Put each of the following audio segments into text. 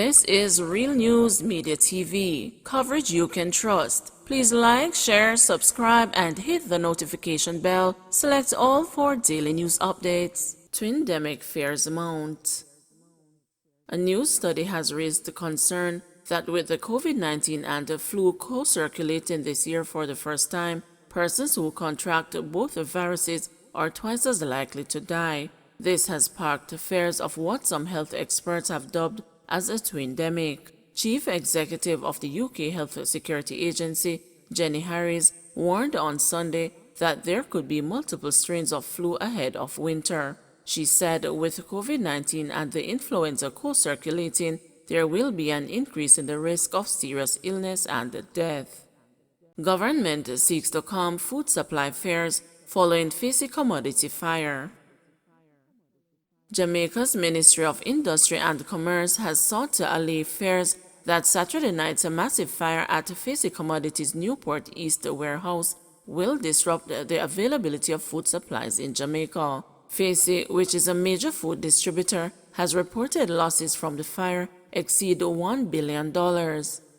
This is Real News Media TV, coverage you can trust. Please like, share, subscribe, and hit the notification bell. Select all for daily news updates. Twindemic fears mount. A new study has raised the concern that with the COVID-19 and the flu co-circulating this year for the first time, persons who contract both viruses are twice as likely to die. This has sparked fears of what some health experts have dubbed as a twindemic. Chief Executive of the UK Health Security Agency, Jenny Harris, warned on Sunday that there could be multiple strains of flu ahead of winter. She said with COVID-19 and the influenza co-circulating, there will be an increase in the risk of serious illness and death. Government seeks to calm food supply fears following Fisi commodity fire. Jamaica's Ministry of Industry and Commerce has sought to allay fears that Saturday night's massive fire at Fisi Commodities Newport East warehouse will disrupt the availability of food supplies in Jamaica. Fisi, which is a major food distributor, has reported losses from the fire exceed $1 billion.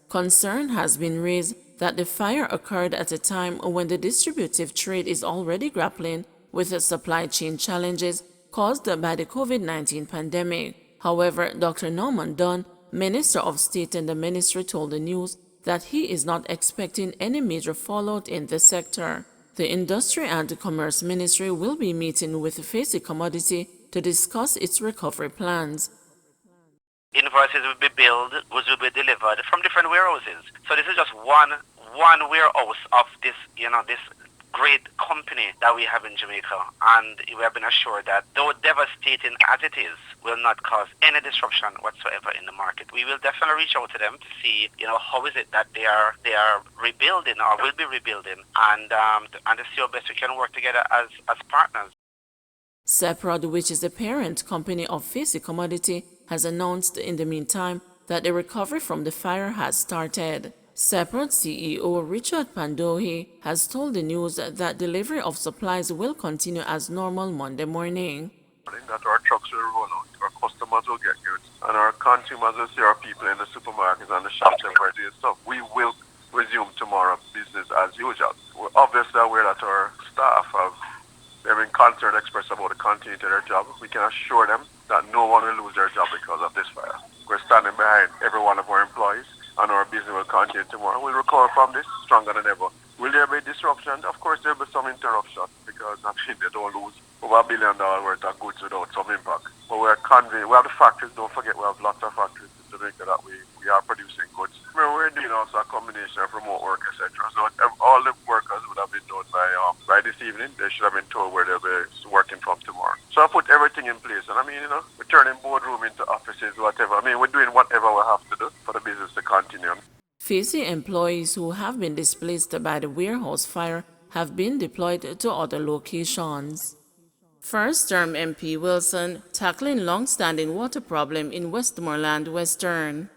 Concern has been raised that the fire occurred at a time when the distributive trade is already grappling with the supply chain challenges caused by the COVID-19 pandemic. However, Dr. Norman Dunn, Minister of State in the ministry, told the news that he is not expecting any major fallout in the sector. The Industry and Commerce Ministry will be meeting with Fisi Commodity to discuss its recovery plans. Invoices will be billed, goods will be delivered from different warehouses. So this is just one warehouse of this, this great company that we have in Jamaica, and we have been assured that though devastating as it is, will not cause any disruption whatsoever in the market. We will definitely reach out to them to see, how is it that they are rebuilding or will be rebuilding, and to see how best we can work together as partners. Seprod, which is the parent company of Fisi Commodity, has announced in the meantime that the recovery from the fire has started. Seprod CEO Richard Pandohi has told the news that delivery of supplies will continue as normal Monday morning. That our trucks will roll out, our customers will get goods, and our consumers will see our people in the supermarkets and the shops and where they stuff. We will resume tomorrow business as usual. We're obviously aware that our staff they've been concerned expressed about the continuity of their job. We can assure them that no one will lose their job because of this fire. We're standing behind every one of our employees, and our business will continue tomorrow. We'll recover from this stronger than ever. Will there be disruption? Of course, there will be some interruption because actually they don't lose over $1 billion worth of goods without some impact. But we're convinced. We have the factories. Don't forget, we have lots of factories in Jamaica that we are producing goods. We're doing also a combination of remote work, etc. So all the workers would have been done by this evening. They should have been told where they'll be working from tomorrow. So I put everything in place, and we're turning boardroom into offices, whatever. we're doing whatever we have to do for the business to continue. Fisi employees who have been displaced by the warehouse fire have been deployed to other locations. First-term MP Wilson tackling long-standing water problem in Westmoreland Western.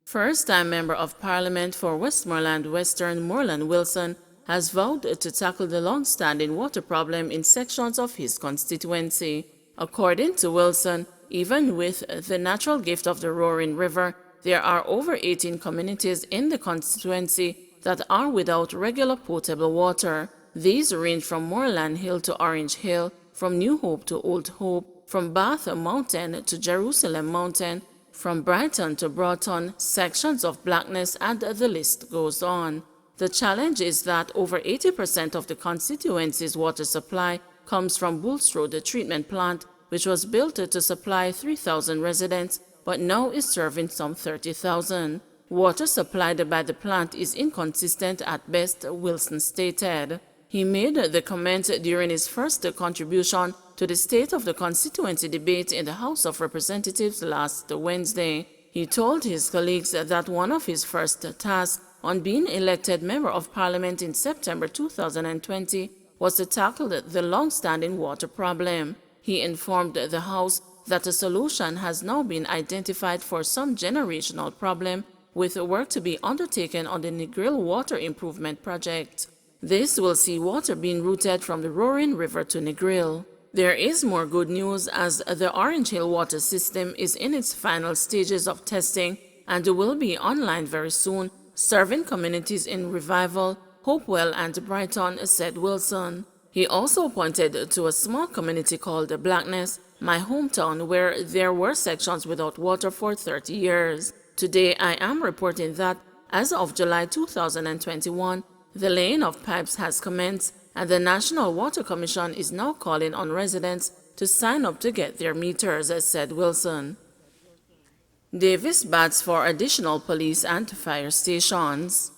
First-time Member of Parliament for Westmoreland Western, Moreland Wilson, has vowed to tackle the long-standing water problem in sections of his constituency. According to Wilson, even with the natural gift of the Roaring River, there are over 18 communities in the constituency that are without regular potable water. These range from Moreland Hill to Orange Hill, from New Hope to Old Hope, from Bath Mountain to Jerusalem Mountain, from Brighton to Broughton, sections of Blackness, and the list goes on. The challenge is that over 80% of the constituency's water supply comes from Bulstrode, the treatment plant, which was built to supply 3,000 residents, but now is serving some 30,000. Water supplied by the plant is inconsistent at best, Wilson stated. He made the comment during his first contribution to the State of the Constituency debate in the House of Representatives last Wednesday. He told his colleagues that one of his first tasks on being elected Member of Parliament in September 2020 was to tackle the long-standing water problem. He informed the House that a solution has now been identified for some generational problem, with work to be undertaken on the Negril Water Improvement Project. This will see water being routed from the Roaring River to Negril. There is more good news as the Orange Hill water system is in its final stages of testing and will be online very soon, serving communities in Revival, Hopewell, and Brighton, said Wilson. He also pointed to a small community called Blackness, my hometown, where there were sections without water for 30 years. Today, I am reporting that, as of July 2021, the laying of pipes has commenced, and the National Water Commission is now calling on residents to sign up to get their meters, said Wilson. Davis bats for additional police and fire stations.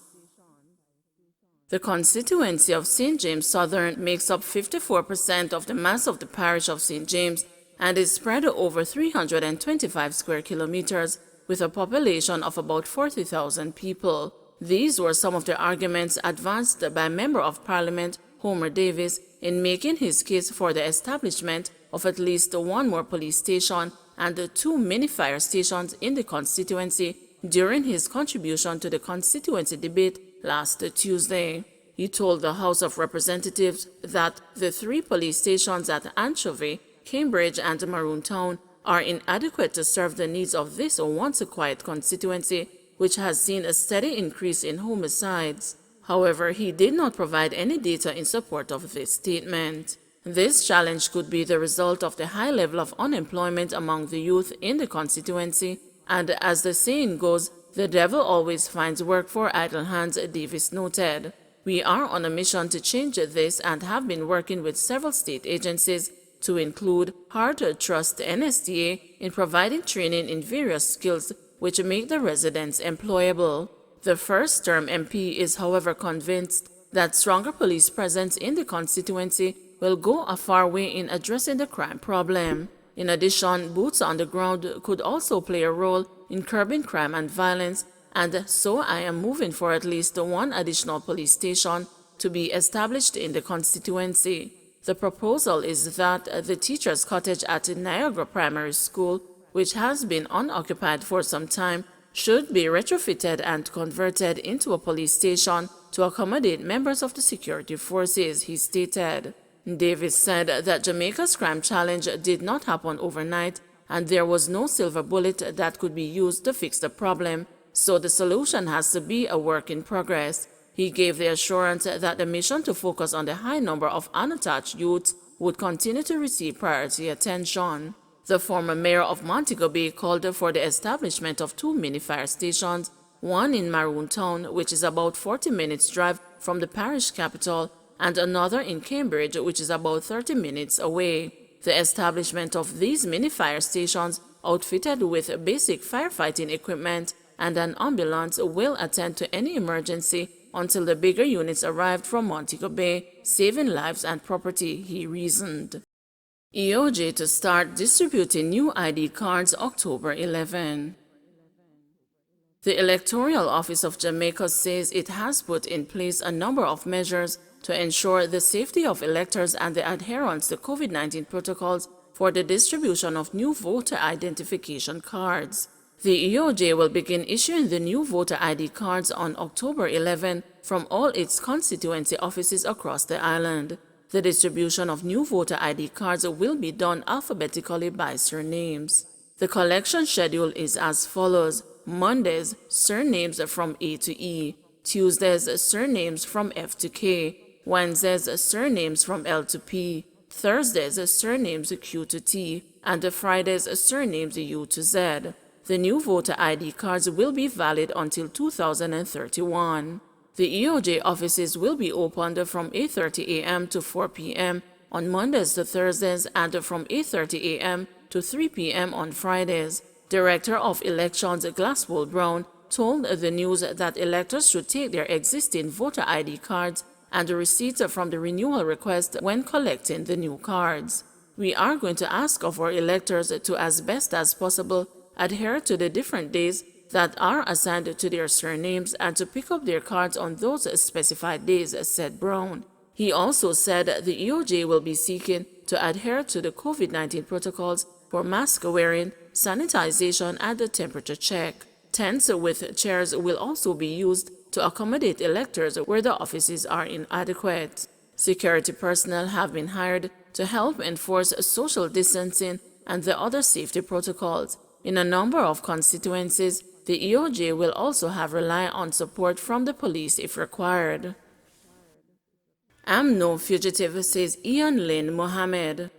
The constituency of St. James Southern makes up 54% of the mass of the parish of St. James and is spread over 325 square kilometers with a population of about 40,000 people. These were some of the arguments advanced by Member of Parliament Homer Davis in making his case for the establishment of at least one more police station and 2 mini fire stations in the constituency during his contribution to the constituency debate last Tuesday. He told the House of Representatives that the 3 police stations at Anchovy, Cambridge, and Maroontown are inadequate to serve the needs of this once quiet constituency, which has seen a steady increase in homicides. However, he did not provide any data in support of this statement. This challenge could be the result of the high level of unemployment among the youth in the constituency, and as the saying goes, the devil always finds work for idle hands, Davis noted. We are on a mission to change this and have been working with several state agencies to include Hard Trust NSTA in providing training in various skills which make the residents employable. The first-term MP is, however, convinced that stronger police presence in the constituency will go a far way in addressing the crime problem. In addition, boots on the ground could also play a role in curbing crime and violence, and so I am moving for at least one additional police station to be established in the constituency. The proposal is that the teacher's cottage at Niagara Primary School, which has been unoccupied for some time, should be retrofitted and converted into a police station to accommodate members of the security forces, he stated. Davis said that Jamaica's crime challenge did not happen overnight, and there was no silver bullet that could be used to fix the problem, so the solution has to be a work in progress. He gave the assurance that the mission to focus on the high number of unattached youths would continue to receive priority attention. The former mayor of Montego Bay called for the establishment of 2 mini fire stations, one in Maroontown, which is about 40 minutes drive from the parish capital, and another in Cambridge, which is about 30 minutes away. The establishment of these mini fire stations, outfitted with basic firefighting equipment and an ambulance, will attend to any emergency until the bigger units arrived from Montego Bay, saving lives and property, he reasoned. EOJ to start distributing new ID cards October 11. The Electoral Office of Jamaica says it has put in place a number of measures to ensure the safety of electors and the adherence to COVID-19 protocols for the distribution of new voter identification cards. The EOJ will begin issuing the new voter ID cards on October 11 from all its constituency offices across the island. The distribution of new voter ID cards will be done alphabetically by surnames. The collection schedule is as follows: Mondays, surnames from A to E; Tuesdays, surnames from F to K; Wednesdays, surnames from L to P; Thursdays, surnames Q to T; and Fridays, surnames U to Z. The new voter ID cards will be valid until 2031. The EOJ offices will be opened from 8:30 a.m. to 4 p.m. on Mondays to Thursdays and from 8:30 a.m. to 3 p.m. on Fridays. Director of Elections Glasswell Brown told the news that electors should take their existing voter ID cards and the receipts from the renewal request when collecting the new cards. We are going to ask of our electors to, as best as possible, adhere to the different days that are assigned to their surnames and to pick up their cards on those specified days, said Brown. He also said the EOJ will be seeking to adhere to the COVID-19 protocols for mask wearing, sanitization, and the temperature check. Tents with chairs will also be used to accommodate electors where the offices are inadequate. Security personnel have been hired to help enforce social distancing and the other safety protocols. In a number of constituencies, the EOJ will also have rely on support from the police if required. I'm no fugitive, says Ian Lynn Mohammed.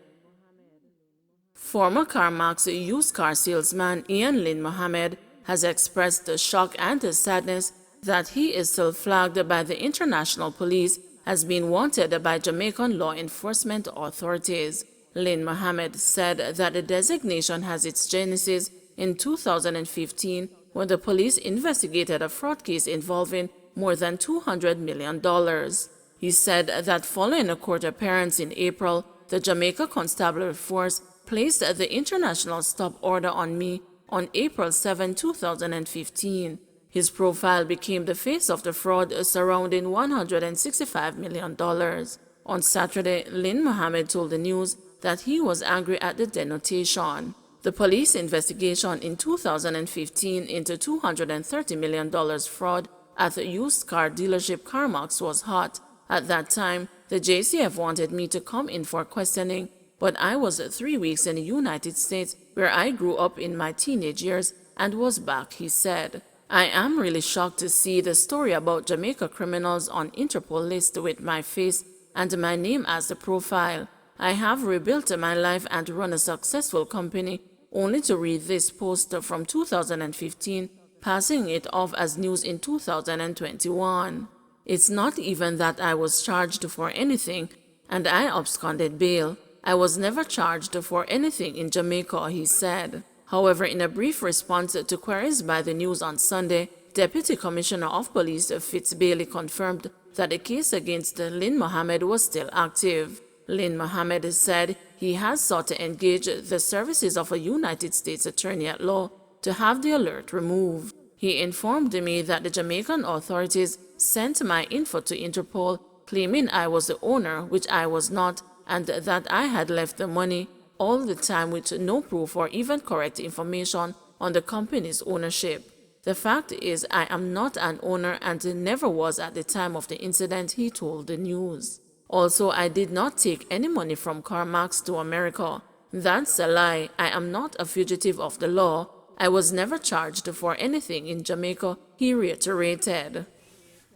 Former CarMax used car salesman Ian Lynn Mohammed has expressed the shock and the sadness that he is still flagged by the international police as being wanted by Jamaican law enforcement authorities. Lynn Mohammed said that the designation has its genesis in 2015 when the police investigated a fraud case involving more than $200 million. He said that following a court appearance in April, the Jamaica Constabulary Force placed the international stop order on me on April 7, 2015. His profile became the face of the fraud surrounding $165 million. On Saturday, Lynn Mohammed told the news that he was angry at the denotation. The police investigation in 2015 into $230 million fraud at the used car dealership CarMax was hot. At that time, the JCF wanted me to come in for questioning, but I was 3 weeks in the United States where I grew up in my teenage years and was back, he said. I am really shocked to see the story about Jamaica criminals on Interpol list with my face and my name as the profile. I have rebuilt my life and run a successful company, only to read this post from 2015, passing it off as news in 2021. It's not even that I was charged for anything, and I absconded bail. I was never charged for anything in Jamaica, he said. However, in a brief response to queries by the news on Sunday, Deputy Commissioner of Police Fitz Bailey confirmed that the case against Lynn Mohammed was still active. Lynn Mohammed said he has sought to engage the services of a United States Attorney at Law to have the alert removed. He informed me that the Jamaican authorities sent my info to Interpol, claiming I was the owner, which I was not, and that I had left the money all the time with no proof or even correct information on the company's ownership. The fact is, I am not an owner and never was at the time of the incident, he told the news. Also, I did not take any money from CarMax to America. That's a lie. I am not a fugitive of the law. I was never charged for anything in Jamaica, he reiterated.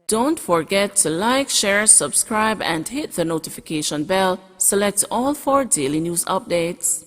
Don't forget to like, share, subscribe, and hit the notification bell. Select all for daily news updates.